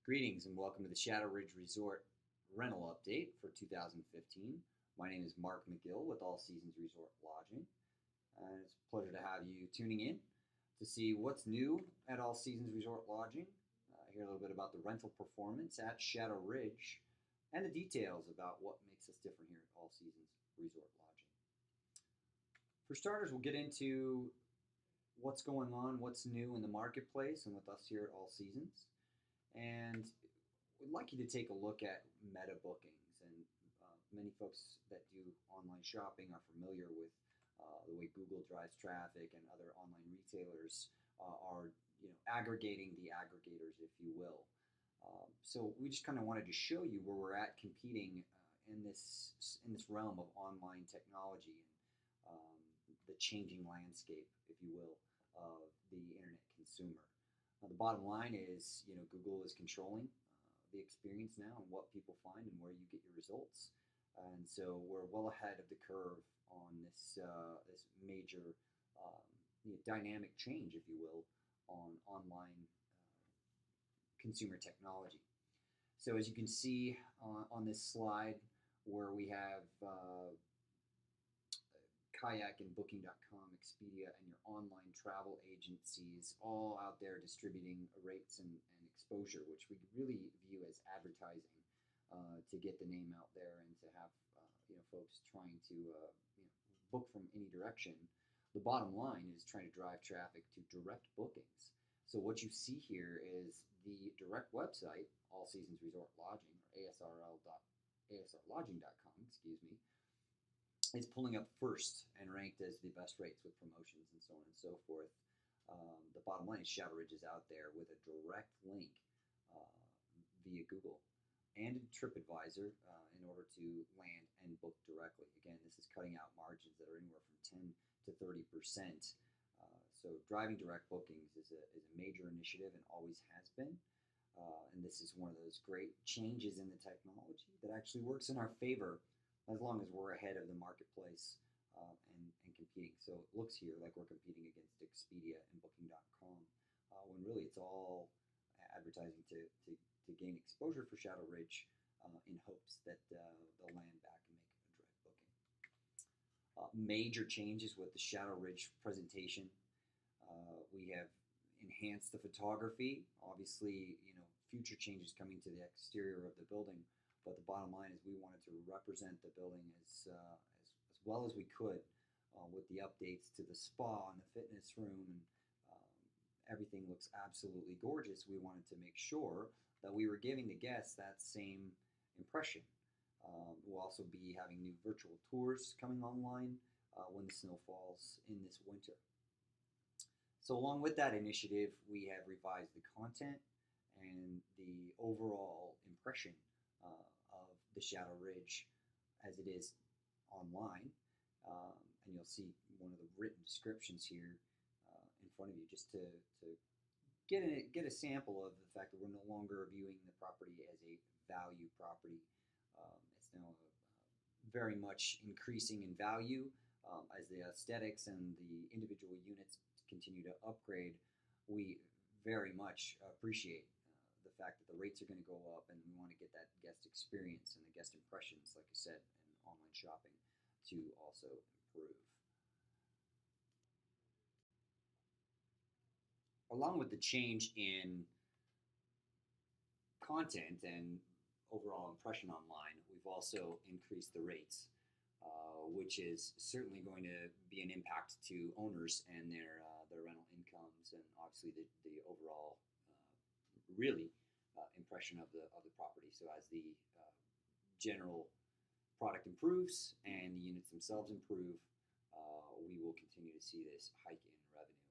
Greetings and welcome to the Shadow Ridge Resort rental update for 2015. My name is Mark McGill with All Seasons Resort Lodging, and it's a pleasure to have you tuning in to see what's new at All Seasons Resort Lodging, hear a little bit about the rental performance at Shadow Ridge, and the details about what makes us different here at All Seasons Resort Lodging. For starters, we'll get into what's going on, what's new in the marketplace, and with us here at All Seasons. And we'd like you to take a look at meta bookings. And many folks that do online shopping are familiar with the way Google drives traffic, and other online retailers are aggregating the aggregators, if you will. So we just kind of wanted to show you where we're at competing in this realm of online technology, and the changing landscape, if you will, of the internet consumer. The bottom line is, Google is controlling the experience now and what people find and where you get your results. And so we're well ahead of the curve on this major dynamic change, if you will, on online consumer technology. So as you can see on this slide, where we have Kayak and Booking.com, Expedia, and your online travel agencies all out there distributing rates and exposure, which we really view as advertising to get the name out there and to have folks trying to book from any direction. The bottom line is trying to drive traffic to direct bookings. So what you see here is the direct website, All Seasons Resort Lodging, or ASRlodging.com, excuse me, is pulling up first and ranked as the best rates with promotions and so on and so forth. The bottom line is Shadow Ridge is out there with a direct link via Google and TripAdvisor in order to land and book directly. Again, this is cutting out margins that are anywhere from 10 to 30%. So driving direct bookings is a major initiative and always has been. And this is one of those great changes in the technology that actually works in our favor, as long as we're ahead of the marketplace and competing. So it looks here like we're competing against Expedia and Booking.com, when really it's all advertising to gain exposure for Shadow Ridge in hopes that they'll land back and make a direct booking. Major changes with the Shadow Ridge presentation. We have enhanced the photography. Obviously, future changes coming to the exterior of the building. But the bottom line is we wanted to represent the building as well as we could with the updates to the spa and the fitness room, and everything looks absolutely gorgeous. We wanted to make sure that we were giving the guests that same impression. We'll also be having new virtual tours coming online when the snow falls in this winter. So along with that initiative, we have revised the content and the overall impression of the Shadow Ridge as it is online. And you'll see one of the written descriptions here in front of you, just to get a sample of the fact that we're no longer viewing the property as a value property. It's now very much increasing in value as the aesthetics and the individual units continue to upgrade. We very much appreciate the fact that the rates are going to go up, and we want to get that guest experience and the guest impressions, like I said, in online shopping to also improve. Along with the change in content and overall impression online, we've also increased the rates, which is certainly going to be an impact to owners and their rental incomes, and obviously the overall really impression of the property. So as the general product improves and the units themselves improve, we will continue to see this hike in revenue.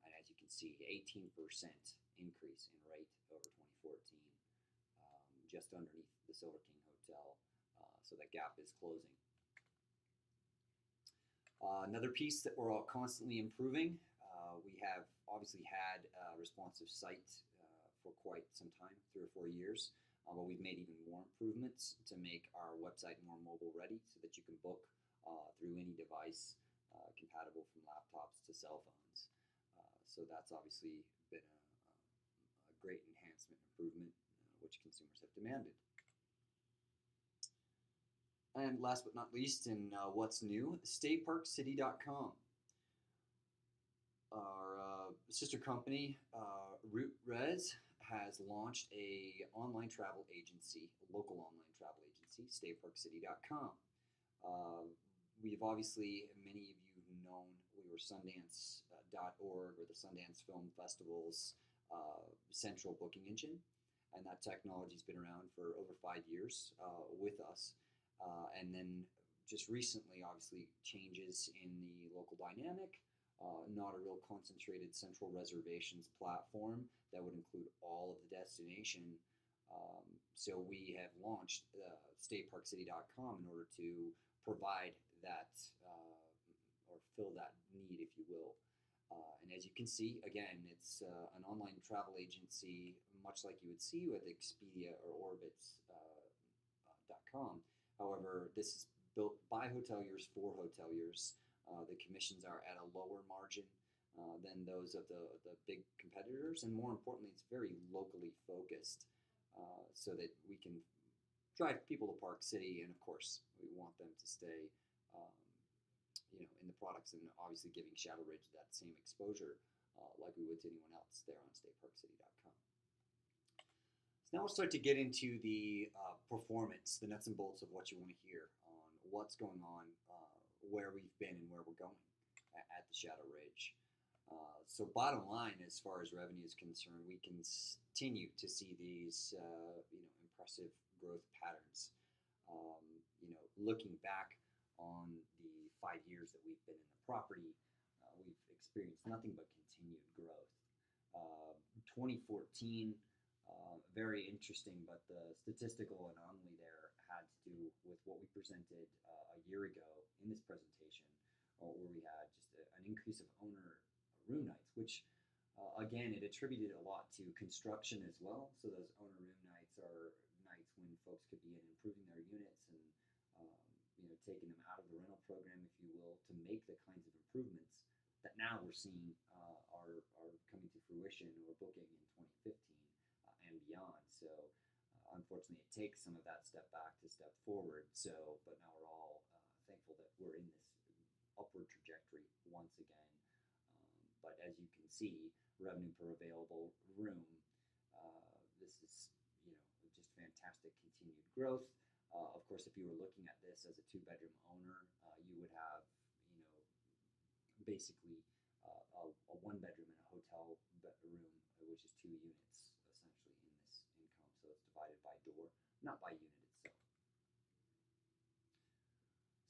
And as you can see, 18% increase in rate over 2014, just underneath the Silver King Hotel. So that gap is closing. Another piece that we're all constantly improving. We have obviously had a responsive site for quite some time, 3 or 4 years, but we've made even more improvements to make our website more mobile ready so that you can book through any device, compatible from laptops to cell phones. So that's obviously been a great enhancement, improvement which consumers have demanded. And last but not least, in what's new, StayParkCity.com. Our sister company, Route Res, has launched a online travel agency, a local online travel agency, StayParkCity.com. We've obviously, many of you known, we were Sundance.org, or the Sundance Film Festival's central booking engine, and that technology's been around for over 5 years with us. And then just recently, obviously, changes in the local dynamic, not a real concentrated central reservations platform that would include all of the destination. So we have launched StayParkCity.com in order to provide that or fill that need, if you will. And as you can see, again, it's an online travel agency, much like you would see with Expedia or Orbitz.com. However, this is built by hoteliers for hoteliers. The commissions are at a lower margin than those of the big competitors, and more importantly, it's very locally focused, so that we can drive people to Park City, and of course, we want them to stay, in the products, and obviously giving Shadow Ridge that same exposure like we would to anyone else there on StayParkCity.com. So now we'll start to get into the performance, the nuts and bolts of what you want to hear on what's going on, where we've been and where we're going at the Shadow Ridge. So bottom line, as far as revenue is concerned, we continue to see these impressive growth patterns. Looking back on the 5 years that we've been in the property, we've experienced nothing but continued growth. 2014, very interesting, but the statistical anomaly there had to do with what we presented a year ago in this presentation, where we had just an increase of owner room nights, which again, it attributed a lot to construction as well. So those owner room nights are nights when folks could be in improving their units and taking them out of the rental program, if you will, to make the kinds of improvements that now we're seeing are coming to fruition or booking in 2015 and beyond. So unfortunately, it takes some of that step back to step forward. So, but now we're all thankful that we're in this upward trajectory once again. But as you can see, revenue per available room, this is just fantastic continued growth. Of course, if you were looking at this as a 2-bedroom owner, you would have basically a 1-bedroom and a hotel room, which is 2 units essentially in this income. So it's divided by door, not by unit itself.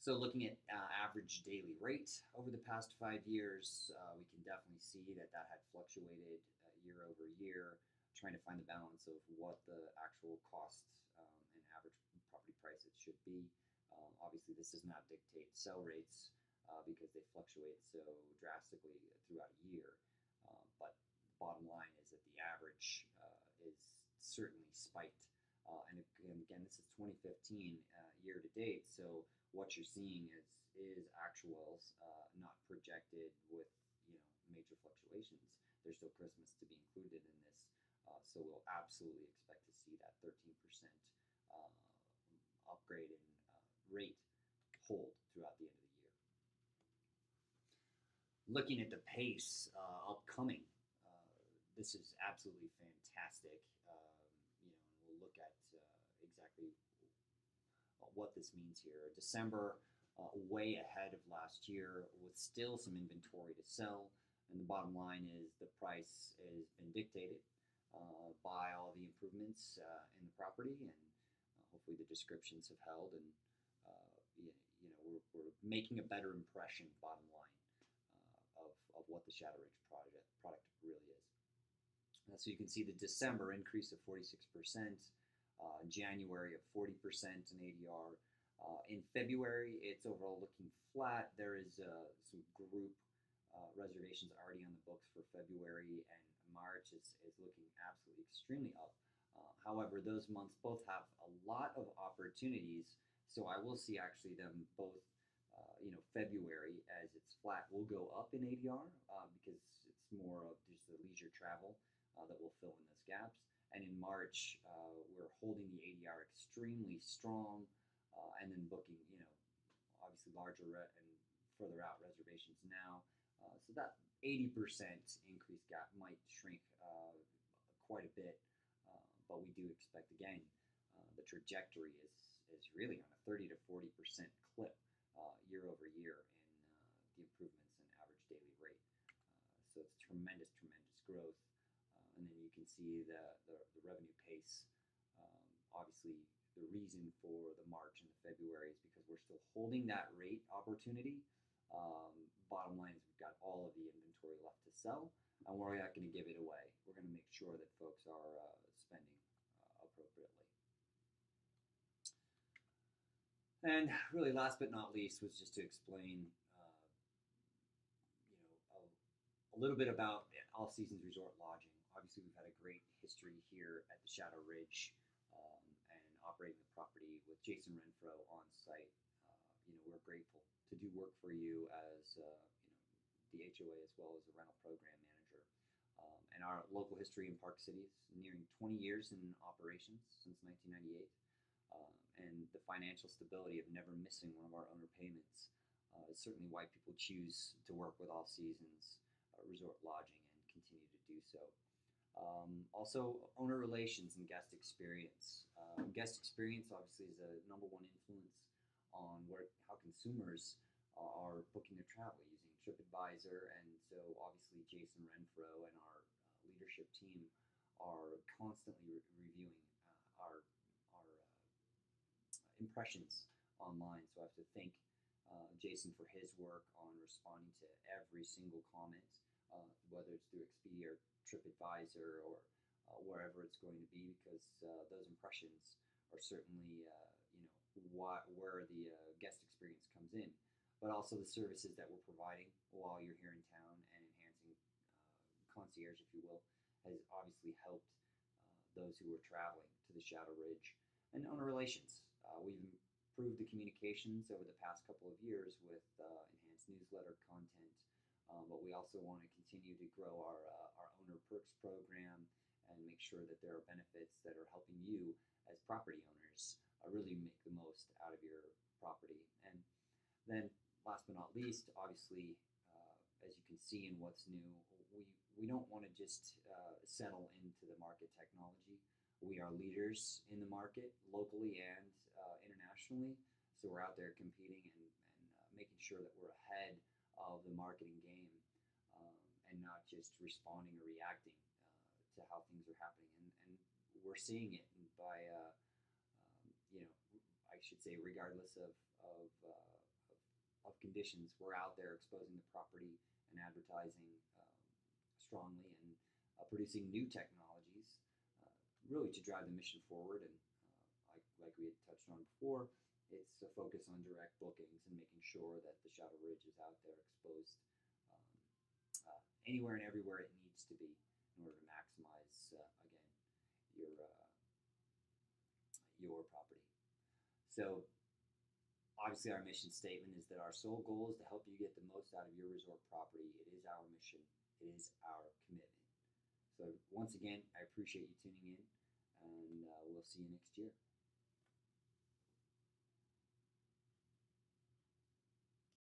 So looking at average daily rate over the past 5 years, we can definitely see that had fluctuated year over year, trying to find the balance of what the actual costs and average property prices should be. Obviously, this does not dictate sell rates because they fluctuate so drastically throughout a year. But the bottom line is that the average is certainly spiked. And again, this is 2015 year to date. So what you're seeing is actuals, not projected with major fluctuations. There's still Christmas to be included in this. So we'll absolutely expect to see that 13% upgrade in rate hold throughout the end of the year. Looking at the pace upcoming, this is absolutely fantastic. And we'll look at exactly what this means here. December, way ahead of last year, with still some inventory to sell. And the bottom line is the price has been dictated by all the improvements in the property, and hopefully the descriptions have held, and we're making a better impression, bottom line, of what the Shadow Ridge product really is. So you can see the December increase of 46%, January of 40% in ADR. In February, it's overall looking flat. There is some group reservations already on the books for February, and March is looking absolutely extremely up. However, those months both have a lot of opportunities, so I will see actually them both, February, as it's flat, will go up in ADR because it's more of just the leisure travel that will fill in those gaps. And in March, we're holding the ADR extremely strong, and then booking, obviously larger and further out reservations now. So that 80% increase gap might shrink quite a bit, but we do expect, again, the trajectory is really on a 30 to 40% clip year over year in the improvements in average daily rate. So it's tremendous, tremendous growth. And then you can see the revenue pace. Obviously, the reason for the March and the February is because we're still holding that rate opportunity. Bottom line is we've got all of the inventory left to sell, and we're not going to give it away. We're going to make sure that folks are spending appropriately. And really, last but not least, was just to explain, a little bit about All Seasons Resort Lodging. Obviously, we've had a great history here at the Shadow Ridge, and operating the property with Jason Renfro on site. We're grateful to do work for you as the HOA as well as the rental program manager. And our local history in Park City is nearing 20 years in operations since 1998. And the financial stability of never missing one of our owner payments is certainly why people choose to work with All Seasons Resort Lodging and continue to do so. Also, owner relations and guest experience. Guest experience obviously is a number one influence on how consumers are booking their travel using TripAdvisor, and so obviously Jason Renfro and our leadership team are constantly reviewing our impressions online. So I have to thank Jason for his work on responding to every single comment, whether it's through Expedia or TripAdvisor or wherever it's going to be, because those impressions are certainly where the guest experience comes in, but also the services that we're providing while you're here in town, and enhancing concierge, if you will, has obviously helped those who are traveling to the Shadow Ridge. And owner relations. We've improved the communications over the past couple of years with enhanced newsletter content, but we also want to continue to grow our owner perks program and make sure that there are benefits that are helping you as property owners really make the most out of your property. And then last but not least, obviously, as you can see in what's new, we don't want to just settle into the market technology. We are leaders in the market locally and internationally, so we're out there competing and making sure that we're ahead of the marketing game, and not just responding or reacting to how things are happening. And we're seeing it by, I should say, regardless of conditions, we're out there exposing the property and advertising strongly, and producing new technologies, really to drive the mission forward. And like we had touched on before, it's a focus on direct bookings and making sure that the Shadow Ridge is out there exposed anywhere and everywhere it needs to be in order to maximize, again, your property. So obviously our mission statement is that our sole goal is to help you get the most out of your resort property. It is our mission. It is our commitment. So once again, I appreciate you tuning in, and we'll see you next year.